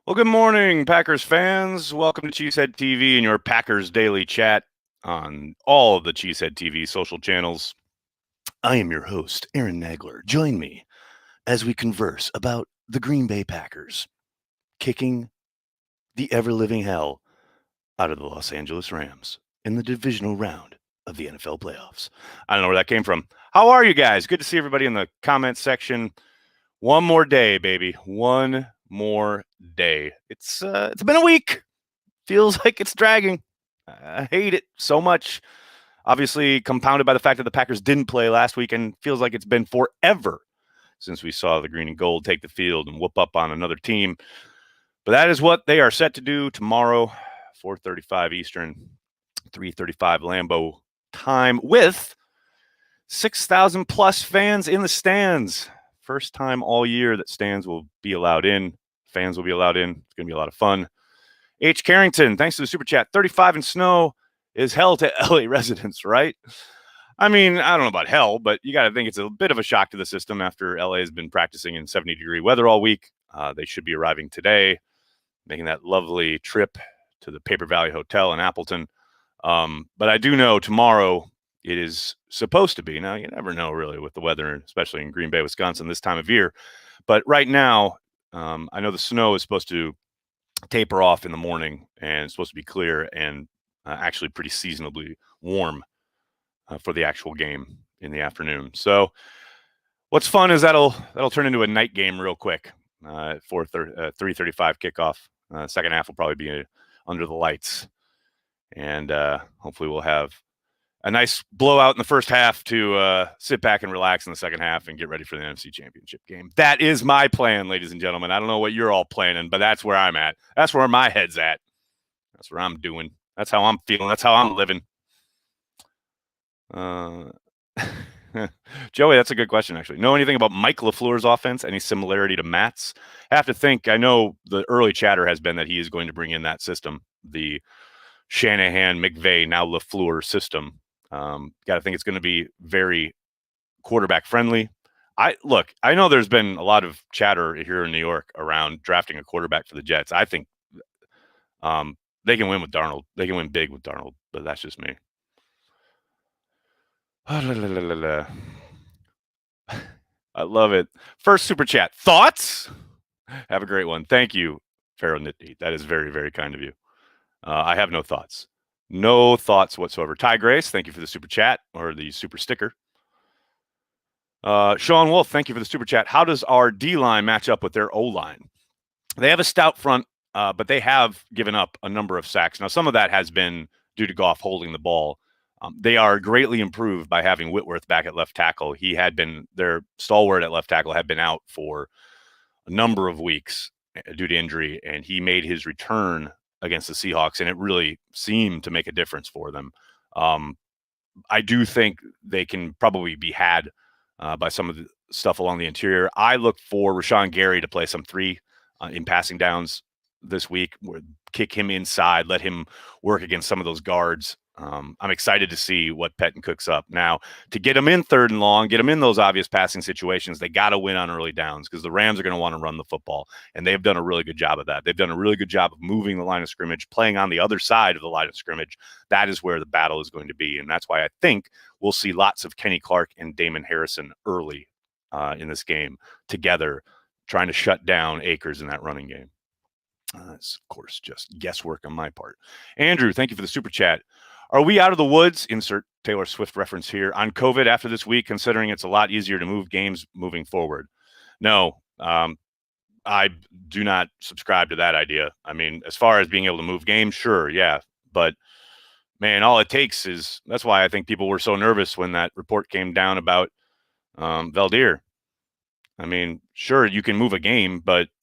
Well, good morning, Packers fans. Welcome to Cheesehead TV and your Packers Daily Chat on all of the Cheesehead TV social channels. I am your host, Aaron Nagler. Join me as we converse about the Green Bay Packers kicking the ever-living hell out of the Los Angeles Rams in the divisional round of the NFL playoffs. I don't know where that came from. How are you guys? Good to see everybody in the comments section. One more day, baby. One more day. It's been a week. Feels like it's dragging. I hate it so much. Obviously, compounded by the fact that the Packers didn't play last week, and feels like it's been forever since we saw the green and gold take the field and whoop up on another team. But that is what they are set to do tomorrow, 4:35 Eastern, 3:35 Lambeau time, with 6,000 plus fans in the stands. First time all year that stands will be allowed in. Fans will be allowed in. It's going to be a lot of fun. H. Carrington, thanks to the super chat. 35 in snow is hell to LA residents, right? I mean, I don't know about hell, but you got to think it's a bit of a shock to the system after LA has been practicing in 70-degree weather all week. They should be arriving today, making that lovely trip to the Paper Valley Hotel in Appleton. But I do know tomorrow it is supposed to be. Now, you never know really with the weather, especially in Green Bay, Wisconsin this time of year. But right now, I know the snow is supposed to taper off in the morning, and it's supposed to be clear and actually pretty seasonably warm for the actual game in the afternoon. So what's fun is that'll turn into a night game real quick. 3:35 kickoff. Second half will probably be under the lights, and hopefully we'll have a nice blowout in the first half to sit back and relax in the second half and get ready for the NFC Championship game. That is my plan, ladies and gentlemen. I don't know what you're all planning, but that's where I'm at. That's where my head's at. That's what I'm doing. That's how I'm feeling. That's how I'm living. Joey, that's a good question, actually. Know anything about Mike LaFleur's offense? Any similarity to Matt's? I have to think. I know the early chatter has been that he is going to bring in that system, the Shanahan, McVay, now LaFleur system. Got to think it's going to be very quarterback friendly. I know there's been a lot of chatter here in New York around drafting a quarterback for the Jets. I think they can win with Darnold. They can win big with Darnold, but that's just me. I love it. First super chat. Thoughts? Have a great one. Thank you, Pharaoh Nitty. That is very, very kind of you. I have no thoughts. No thoughts whatsoever. Ty Grace, thank you for the super chat or the super sticker. Sean Wolf, thank you for the super chat. How does our D line match up with their O line? They have a stout front, but they have given up a number of sacks. Now, some of that has been due to Goff holding the ball. They are greatly improved by having Whitworth back at left tackle. He had been their stalwart at left tackle, had been out for a number of weeks due to injury, and he made his return against the Seahawks, and it really seemed to make a difference for them. I do think they can probably be had by some of the stuff along the interior. I look for Rashawn Gary to play some three in passing downs this week, kick him inside, let him work against some of those guards. I'm excited to see what Pettin cooks up. Now, to get him in third and long, get him in those obvious passing situations, they got to win on early downs because the Rams are going to want to run the football, and they've done a really good job of that. They've done a really good job of moving the line of scrimmage, playing on the other side of the line of scrimmage. That is where the battle is going to be, and that's why I think we'll see lots of Kenny Clark and Damon Harrison early in this game together, trying to shut down Akers in that running game. It's, of course, just guesswork on my part. Andrew, thank you for the super chat. Are we out of the woods? Insert Taylor Swift reference here on COVID after this week, considering it's a lot easier to move games moving forward. No, I do not subscribe to that idea. I mean, as far as being able to move games, sure, yeah. But, man, all it takes is – that's why I think people were so nervous when that report came down about Valdir. I mean, sure, you can move a game, but –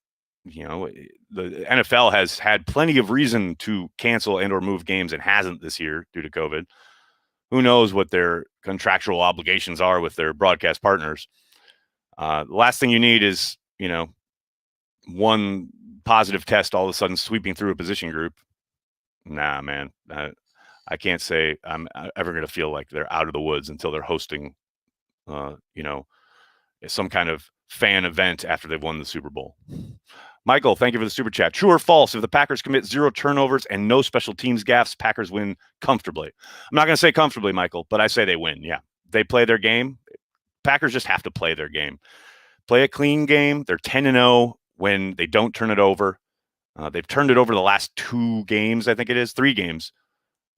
you know, the NFL has had plenty of reason to cancel and or move games and hasn't this year due to COVID. Who knows what their contractual obligations are with their broadcast partners. The last thing you need is, one positive test all of a sudden sweeping through a position group. Nah, man. I can't say I'm ever going to feel like they're out of the woods until they're hosting, some kind of fan event after they've won the Super Bowl. Michael, thank you for the super chat. True or false? If the Packers commit 0 turnovers and no special teams gaffes, Packers win comfortably. I'm not going to say comfortably, Michael, but I say they win. Yeah, they play their game. Packers just have to play their game. Play a clean game. They're 10-0 when they don't turn it over. They've turned it over the last 2 games, I think it is, 3 games.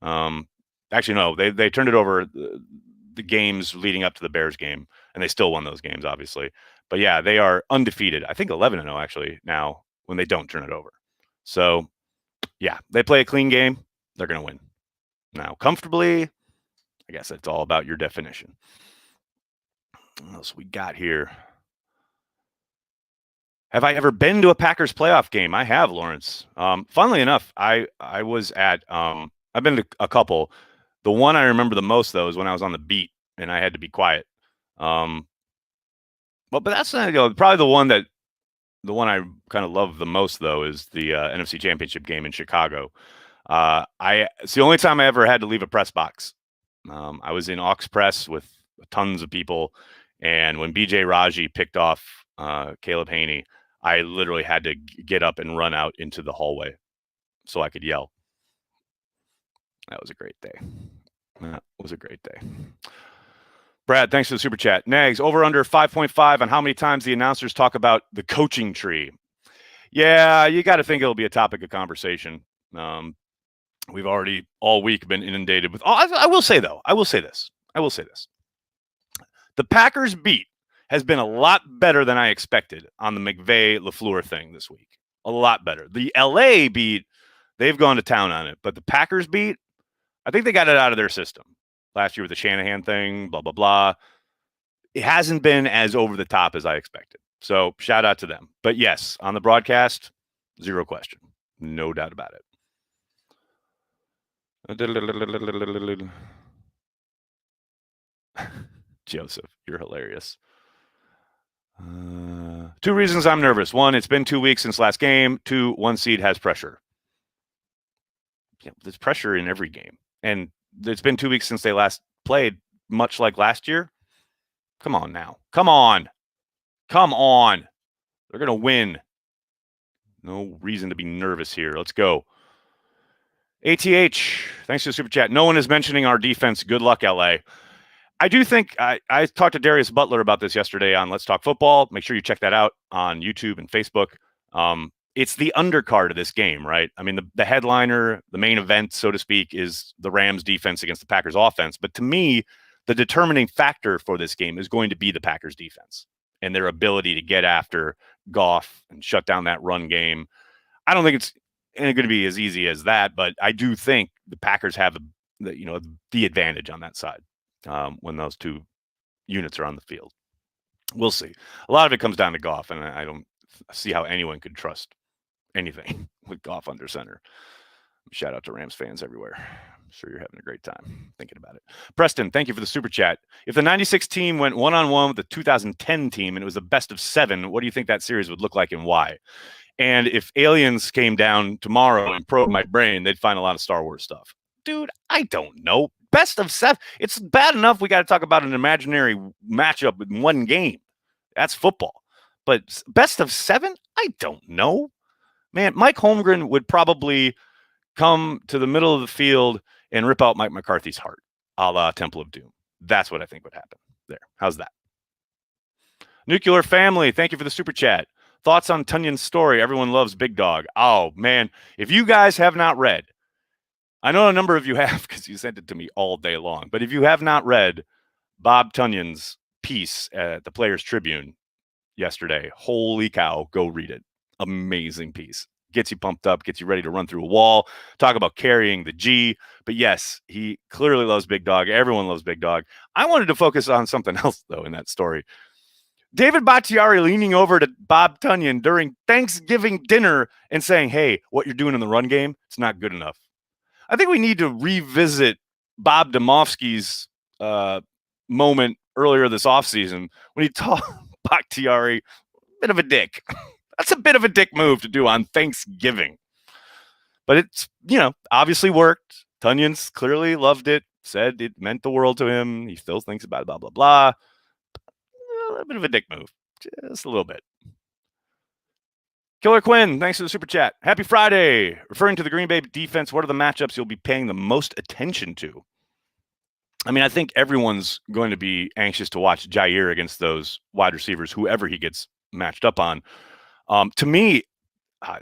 Actually, no, they turned it over the games leading up to the Bears game, and they still won those games, obviously. But yeah, they are undefeated. I think 11-0 actually now when they don't turn it over. So yeah, they play a clean game. They're going to win. Now, comfortably, I guess it's all about your definition. What else we got here? Have I ever been to a Packers playoff game? I have, Lawrence. Funnily enough, I was at I've been to a couple. The one I remember the most though is when I was on the beat and I had to be quiet. But that's not, probably the one I kind of love the most though is the NFC Championship game in Chicago. It's the only time I ever had to leave a press box. I was in Aux Press with tons of people, and when BJ Raji picked off Caleb Haney, I literally had to get up and run out into the hallway so I could yell. That was a great day. That was a great day. Brad, thanks for the super chat. Nags, over under 5.5 on how many times the announcers talk about the coaching tree. Yeah, you got to think it'll be a topic of conversation. We've already all week been inundated with. I will say this. The Packers beat has been a lot better than I expected on the McVay-LaFleur thing this week. A lot better. The LA beat, they've gone to town on it, but the Packers beat, I think they got it out of their system. Last year with the Shanahan thing, blah, blah, blah. It hasn't been as over the top as I expected. So shout out to them. But yes, on the broadcast, zero question. No doubt about it. Joseph, you're hilarious. 2 reasons I'm nervous. 1, it's been 2 weeks since last game. 2, 1 seed has pressure. Yeah, there's pressure in every game. And it's been 2 weeks since they last played, much like last year. Come on now. Come on. They're going to win. No reason to be nervous here. Let's go. ATH, thanks for the super chat. No one is mentioning our defense. Good luck, LA. I do think I talked to Darius Butler about this yesterday on Let's Talk Football. Make sure you check that out on YouTube and Facebook. It's the undercard of this game, right? I mean, the headliner, the main event, so to speak, is the Rams defense against the Packers offense. But to me, the determining factor for this game is going to be the Packers defense and their ability to get after Goff and shut down that run game. I don't think it's going to be as easy as that, but I do think the Packers have the advantage on that side. When those 2 units are on the field. We'll see. A lot of it comes down to Goff, and I don't see how anyone could trust anything with Goff under center. Shout out to Rams fans everywhere. I'm sure you're having a great time thinking about it. Preston, thank you for the super chat. If the 96 team went one-on-one with the 2010 team and it was a best of 7, what do you think that series would look like and why? And if aliens came down tomorrow and probed my brain, they'd find a lot of Star Wars stuff. Dude, I don't know. Best of 7. It's bad enough we got to talk about an imaginary matchup in one game. That's football. But best of 7? I don't know. Man, Mike Holmgren would probably come to the middle of the field and rip out Mike McCarthy's heart, a la Temple of Doom. That's what I think would happen there. How's that? Nuclear Family, thank you for the super chat. Thoughts on Tunyon's story? Everyone loves Big Dog. Oh, man. If you guys have not read, I know a number of you have because you sent it to me all day long. But if you have not read Bob Tunyon's piece at the Players Tribune yesterday, holy cow, go read it. Amazing piece. Gets you pumped up, gets you ready to run through a wall. Talk about carrying the G. But yes, he clearly loves Big Dog. Everyone loves Big Dog. I wanted to focus on something else, though, in that story. David Bakhtiari leaning over to Bob Tunyon during Thanksgiving dinner and saying, hey, what you're doing in the run game, it's not good enough. I think we need to revisit Bob Domofsky's moment earlier this offseason when he told Bakhtiari, a bit of a dick. That's a bit of a dick move to do on Thanksgiving. But it's, obviously worked. Tunyon's clearly loved it, said it meant the world to him. He still thinks about it, blah, blah, blah. A little bit of a dick move. Just a little bit. Killer Quinn, thanks for the super chat. Happy Friday. Referring to the Green Bay defense, what are the matchups you'll be paying the most attention to? I mean, I think everyone's going to be anxious to watch Jair against those wide receivers, whoever he gets matched up on. To me,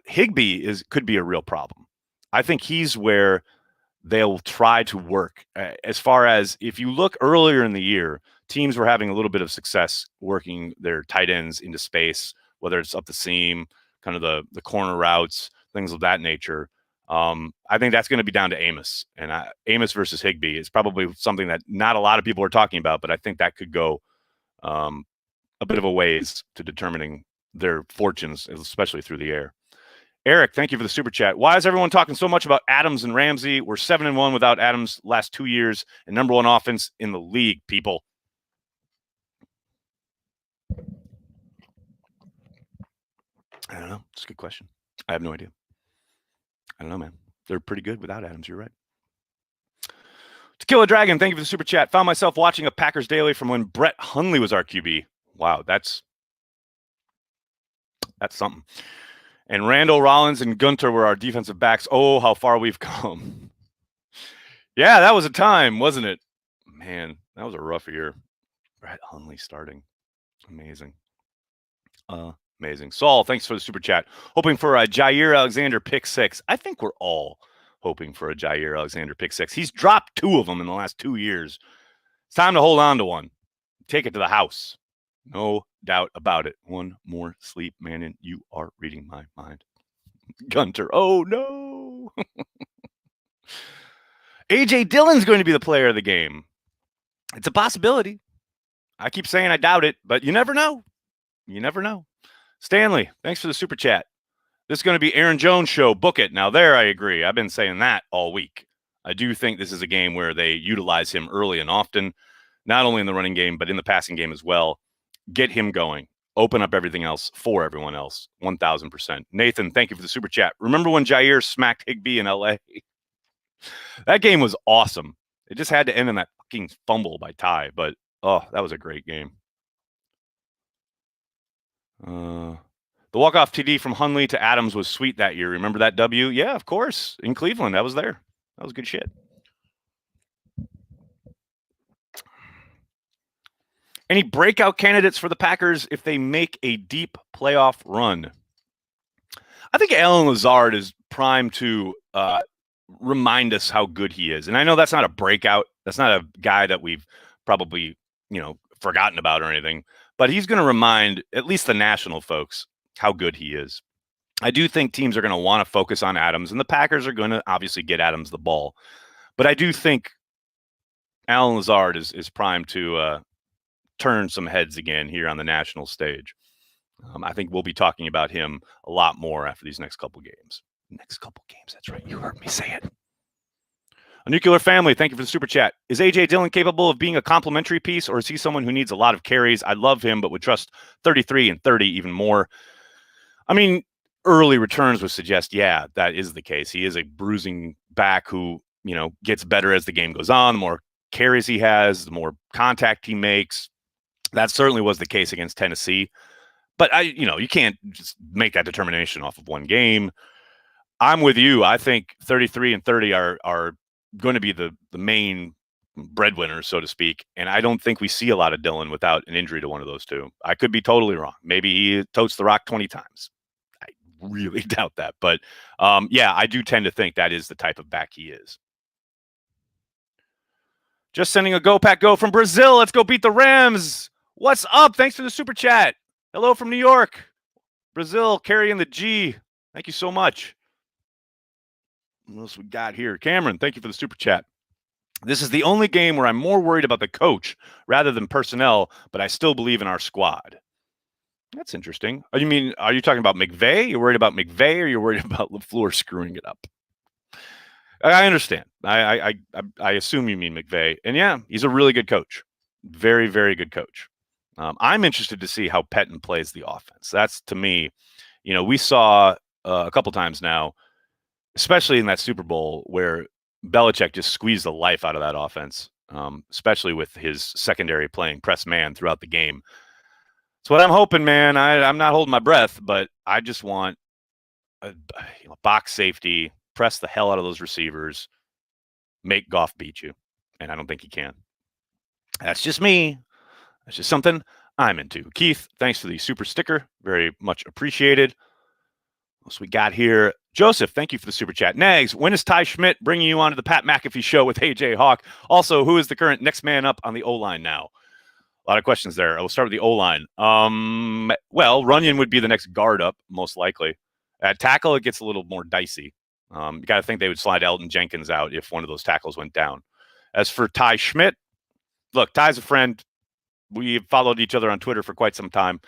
Higbee could be a real problem. I think he's where they'll try to work. As far as if you look earlier in the year, teams were having a little bit of success working their tight ends into space, whether it's up the seam, kind of the corner routes, things of that nature. I think that's going to be down to Amos. And Amos versus Higbee is probably something that not a lot of people are talking about, but I think that could go a bit of a ways to determining their fortunes, especially through the air. Eric, thank you for the super chat. Why is everyone talking so much about Adams and Ramsey? We're 7-1 without Adams last 2 years and number one offense in the league, people. I don't know. It's a good question. I have no idea. I don't know, man. They're pretty good without Adams. You're right. Tequila Dragon, thank you for the super chat. Found myself watching a Packers daily from when Brett Hundley was our QB. Wow, that's something. And Randall, Rollins, and Gunter were our defensive backs. Oh, how far we've come. Yeah, that was a time, wasn't it? Man, that was a rough year. Brett Hundley starting. Amazing. Amazing. Saul, thanks for the super chat. Hoping for a Jair Alexander pick six. I think we're all hoping for a Jair Alexander pick six. He's dropped 2 of them in the last 2 years. It's time to hold on to one. Take it to the house. No doubt about it. One more sleep, man, and you are reading my mind. Gunter. Oh, no. A.J. Dillon's going to be the player of the game. It's a possibility. I keep saying I doubt it, but you never know. You never know. Stanley, thanks for the super chat. This is going to be Aaron Jones' show. Book it. Now, there I agree. I've been saying that all week. I do think this is a game where they utilize him early and often, not only in the running game, but in the passing game as well. Get him going. Open up everything else for everyone else. 1,000%. Nathan, thank you for the super chat. Remember when Jair smacked Higbee in L.A.? That game was awesome. It just had to end in that fucking fumble by Ty, but, oh, that was a great game. The walk-off TD from Hundley to Adams was sweet that year. Remember that W? Yeah, of course. In Cleveland. That was there. That was good shit. Any breakout candidates for the Packers if they make a deep playoff run? I think Allen Lazard is primed to remind us how good he is. And I know that's not a breakout. That's not a guy that we've probably, forgotten about or anything. But he's going to remind at least the national folks how good he is. I do think teams are going to want to focus on Adams, and the Packers are going to obviously get Adams the ball. But I do think Allen Lazard is primed to turn some heads again here on the national stage. I think we'll be talking about him a lot more after these next couple games. Next couple games, that's right. You heard me say it. A Nuclear Family, thank you for the super chat. Is A.J. Dillon capable of being a complementary piece, or is he someone who needs a lot of carries? I love him, but would trust 33 and 30 even more. I mean, early returns would suggest, yeah, that is the case. He is a bruising back who, gets better as the game goes on. The more carries he has, the more contact he makes. That certainly was the case against Tennessee. But, you can't just make that determination off of one game. I'm with you. I think 33 and 30 are going to be the main breadwinners, so to speak. And I don't think we see a lot of Dillon without an injury to one of those two. I could be totally wrong. Maybe he totes the rock 20 times. I really doubt that. But, yeah, I do tend to think that is the type of back he is. Just sending a Go Pack Go from Brazil. Let's go beat the Rams. What's up? Thanks for the super chat. Hello from New York. Brazil carrying the G. Thank you so much. What else we got here? Cameron, thank you for the super chat. This is the only game where I'm more worried about the coach rather than personnel, but I still believe in our squad. That's interesting. Are you talking about McVay? You're worried about McVay, or you're worried about LaFleur screwing it up? I understand. I assume you mean McVay. And yeah, he's a really good coach. Very, very good coach. I'm interested to see how Pettin plays the offense. That's, to me, we saw a couple times now, especially in that Super Bowl, where Belichick just squeezed the life out of that offense, especially with his secondary playing press man throughout the game. That's what I'm hoping, man. I'm not holding my breath, but I just want box safety, press the hell out of those receivers, make Goff beat you. And I don't think he can. That's just me. That's just something I'm into. Keith, thanks for the super sticker. Very much appreciated. What else we got here? Joseph, thank you for the super chat. Nags, when is Ty Schmidt bringing you onto the Pat McAfee show with AJ Hawk? Also, who is the current next man up on the O-line now? A lot of questions there. We'll start with the O-line. Well, Runyon would be the next guard up, most likely. At tackle, it gets a little more dicey. You got to think they would slide Elton Jenkins out if one of those tackles went down. As for Ty Schmidt, look, Ty's a friend. We've followed each other on Twitter for quite some time.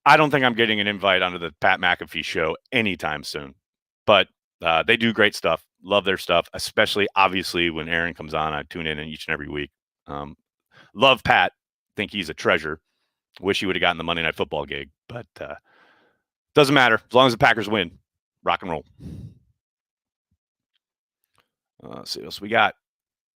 I don't think I'm getting an invite onto the Pat McAfee show anytime soon. But they do great stuff. Love their stuff, especially, obviously, when Aaron comes on. I tune in each and every week. Love Pat. Think he's a treasure. Wish he would have gotten the Monday Night Football gig. But doesn't matter. As long as the Packers win. Rock and roll. Let's see what else we got.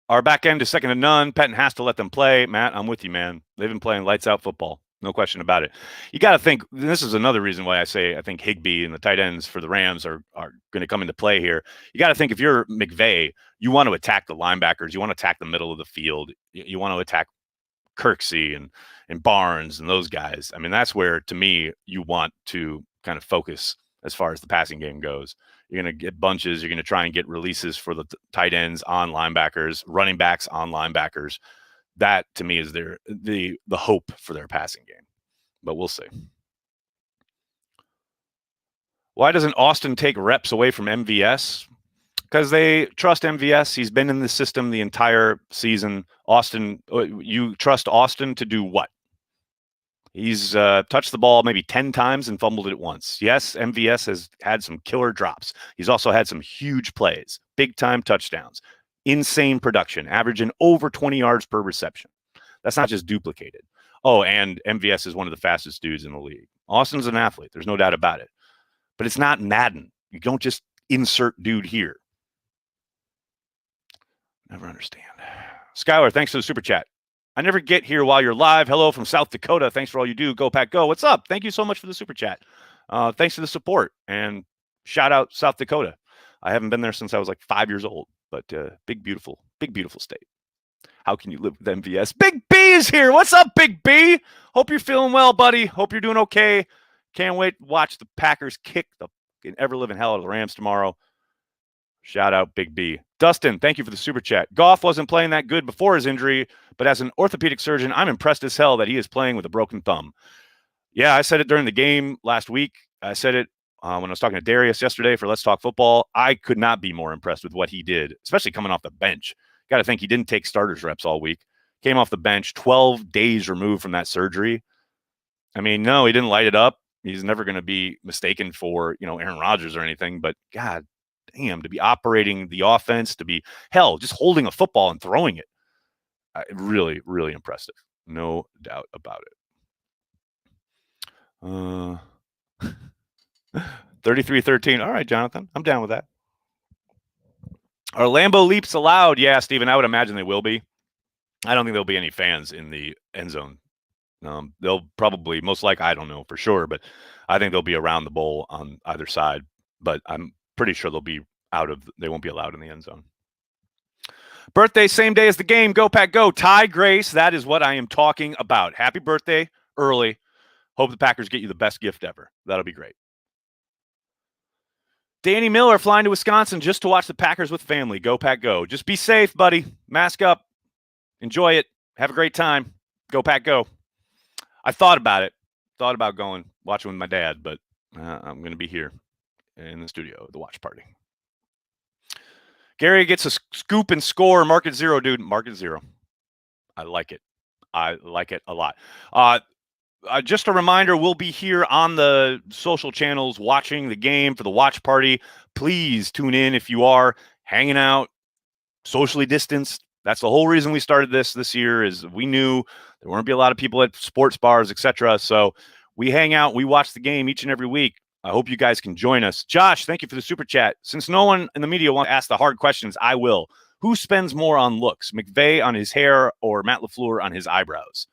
Our back end is second to none. Petten has to let them play. Matt, I'm with you, man. They've been playing lights out football. No question about it. You got to think, this is another reason why I say I think Higbee and the tight ends for the Rams are going to come into play here. You got to think, if you're McVay, you want to attack the linebackers. You want to attack the middle of the field. You want to attack Kirksey and Barnes and those guys. I mean, that's where, to me, you want to kind of focus as far as the passing game goes. You're going to get bunches. You're going to try and get releases for the tight ends on linebackers, running backs on linebackers. That, to me, is the hope for their passing game. But we'll see. Why doesn't Austin take reps away from MVS? Because they trust MVS. He's been in the system the entire season. Austin, you trust Austin to do what? He's touched the ball maybe 10 times and fumbled it once. Yes, MVS has had some killer drops. He's also had some huge plays, big-time touchdowns, insane production, averaging over 20 yards per reception. That's not just duplicated. Oh, and MVS is one of the fastest dudes in the league. Austin's an athlete. There's no doubt about it. But it's not Madden. You don't just insert dude here. Never understand. Skylar, thanks for the super chat. I never get here while you're live. Hello from South Dakota. Thanks for all you do. Go Pack Go. What's up? Thank you so much for the super chat. Thanks for the support. And shout out South Dakota. I haven't been there since I was like 5 years old. But big, beautiful state. How can you live with MVS? Big B is here. What's up, Big B? Hope you're feeling well, buddy. Hope you're doing okay. Can't wait to watch the Packers kick the ever-living hell out of the Rams tomorrow. Shout out Big B. Dustin, thank you for the super chat. Goff wasn't playing that good before his injury, but as an orthopedic surgeon, I'm impressed as hell that he is playing with a broken thumb. Yeah, I said it during the game last week. I said it when I was talking to Darius yesterday for Let's Talk Football. I could not be more impressed with what he did, especially coming off the bench. Got to think he didn't take starters reps all week. Came off the bench 12 days removed from that surgery. I mean, no, he didn't light it up. He's never going to be mistaken for, Aaron Rodgers or anything, but God damn, to be operating the offense, to be, hell, just holding a football and throwing it. Really, really impressive. No doubt about it. 33-13. All right, Jonathan. I'm down with that. Are Lambeau leaps allowed? Yeah, Steven, I would imagine they will be. I don't think there'll be any fans in the end zone. They'll probably, most likely, I don't know for sure, but I think they'll be around the bowl on either side. But I'm pretty sure they won't be allowed in the end zone. Birthday, same day as the game. Go Pack Go. Ty Grace, that is what I am talking about. Happy birthday early. Hope the Packers get you the best gift ever. That'll be great. Danny Miller flying to Wisconsin just to watch the Packers with family. Go Pack Go. Just be safe, buddy. Mask up. Enjoy it. Have a great time. Go Pack Go. I thought about it. Thought about going, watching with my dad, but I'm going to be here in the studio at the watch party. Gary gets a scoop and score. Market zero, dude. Market zero. I like it. I like it a lot. Just a reminder, we'll be here on the social channels watching the game for the watch party. Please tune in if you are hanging out, socially distanced. That's the whole reason we started this year, is we knew there weren't be a lot of people at sports bars, etc. So we hang out, we watch the game each and every week. I hope you guys can join us. Josh, thank you for the super chat. Since no one in the media wants to ask the hard questions, I will. Who spends more on looks, McVay on his hair or Matt LaFleur on his eyebrows?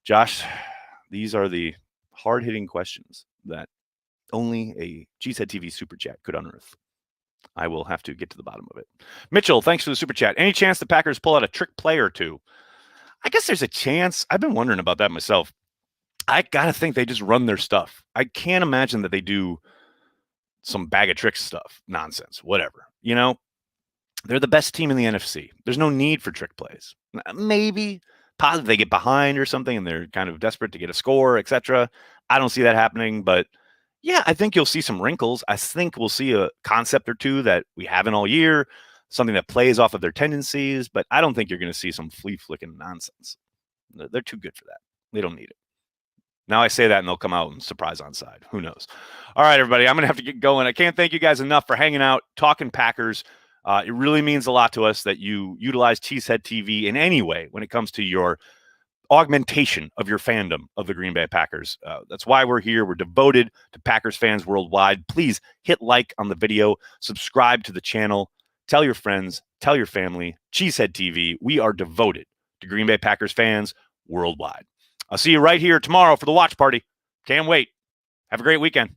Josh, these are the hard-hitting questions that only a Cheesehead TV super chat could unearth. I will have to get to the bottom of it. Mitchell, thanks for the super chat. Any chance the Packers pull out a trick play or two? I guess there's a chance. I've been wondering about that myself. I got to think they just run their stuff. I can't imagine that they do some bag of tricks stuff, nonsense, whatever. You know, they're the best team in the NFC. There's no need for trick plays. Maybe positive they get behind or something and they're kind of desperate to get a score, etc. I don't see that happening, but yeah, I think you'll see some wrinkles. I think we'll see a concept or two that we haven't all year, something that plays off of their tendencies, but I don't think you're going to see some flea flicking nonsense. They're too good for that. They don't need it. Now I say that and they'll come out and surprise on side. Who knows? All right, everybody, I'm going to have to get going. I can't thank you guys enough for hanging out, talking Packers. It really means a lot to us that you utilize Cheesehead TV in any way when it comes to your augmentation of your fandom of the Green Bay Packers. That's why we're here. We're devoted to Packers fans worldwide. Please hit like on the video, subscribe to the channel, tell your friends, tell your family. Cheesehead TV, we are devoted to Green Bay Packers fans worldwide. I'll see you right here tomorrow for the watch party. Can't wait. Have a great weekend.